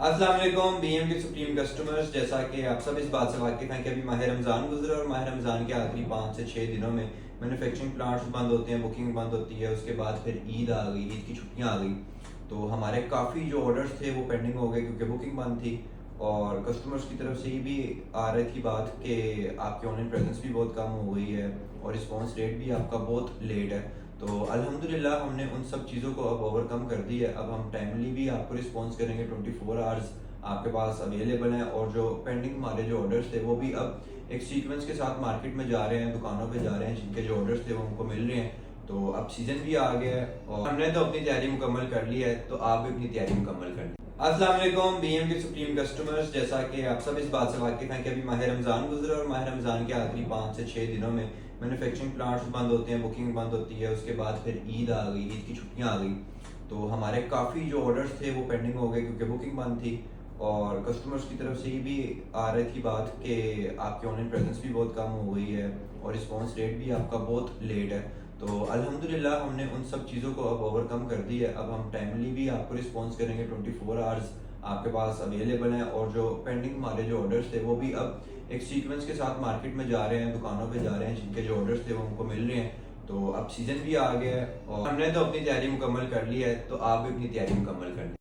अस्सलाम वालेकुम बीएम के सुप्रीम कस्टमर्स। जैसा कि आप सब इस बात से वाकिफ़ हैं कि अभी माह रमज़ान गुजरा और माह रमज़ान के आखिरी 5 से 6 दिनों में मैन्युफैक्चरिंग प्लांट्स बंद होते हैं, बुकिंग बंद होती है। उसके बाद फिर ईद आ गई, ईद की छुट्टियां आ गई, तो हमारे काफ़ी जो ऑर्डर्स थे वो पेंडिंग हो गए क्योंकि बुकिंग बंद थी। और कस्टमर्स की तरफ से ये भी आ रही थी बात कि आपकी ऑनलाइन प्रेजेंस भी बहुत कम हो गई है और रिस्पॉन्स रेट भी आपका बहुत लेट है। तो अल्हम्दुलिल्लाह हमने उन सब चीज़ों को अब ओवरकम कर दी है। अब हम टाइमली भी आपको रिस्पॉन्स करेंगे, 24 आवर्स आपके पास अवेलेबल हैं। और जो पेंडिंग हमारे जो ऑर्डर्स थे वो भी अब एक सीक्वेंस के साथ मार्केट में जा रहे हैं, दुकानों पे जा रहे हैं, जिनके जो ऑर्डर्स थे वो हमको मिल रहे हैं। तो अब सीजन भी आ गया है और हमने तो अपनी तैयारी मुकम्मल कर ली है, तो आप भी अपनी तैयारी मुकम्मल कर लें। अस्सलाम वालेकुम बीएम के सुप्रीम कस्टमर्स। जैसा कि आप सब इस बात से वाकिफ़ हैं कि अभी माह रमज़ान गुजरा और माह रमज़ान के आखिरी 5 से 6 दिनों में मैन्युफैक्चरिंग प्लांट्स बंद होते हैं, बुकिंग बंद होती है। उसके बाद फिर ईद आ गई, ईद की छुट्टियां आ गई, तो हमारे काफ़ी जो ऑर्डर्स थे वो पेंडिंग हो गए क्योंकि बुकिंग बंद थी। और कस्टमर्स की तरफ से ये भी आ रही थी बात कि आपकी ऑनलाइन प्रेजेंस भी बहुत कम हो गई है और रिस्पॉन्स रेट भी आपका बहुत लेट है। तो अल्हम्दुलिल्लाह हमने उन सब चीज़ों को अब ओवरकम कर दी है। अब हम टाइमली भी आपको रिस्पॉन्स करेंगे, 24 आवर्स आपके पास अवेलेबल हैं। और जो पेंडिंग हमारे जो ऑर्डर्स थे वो भी अब एक सीक्वेंस के साथ मार्केट में जा रहे हैं, दुकानों पे जा रहे हैं, जिनके जो ऑर्डर्स थे वो हमको मिल रहे हैं। तो अब सीजन भी आ गया है और हमने तो अपनी तैयारी मुकम्मल कर ली है, तो आप भी अपनी तैयारी मुकम्मल कर लें।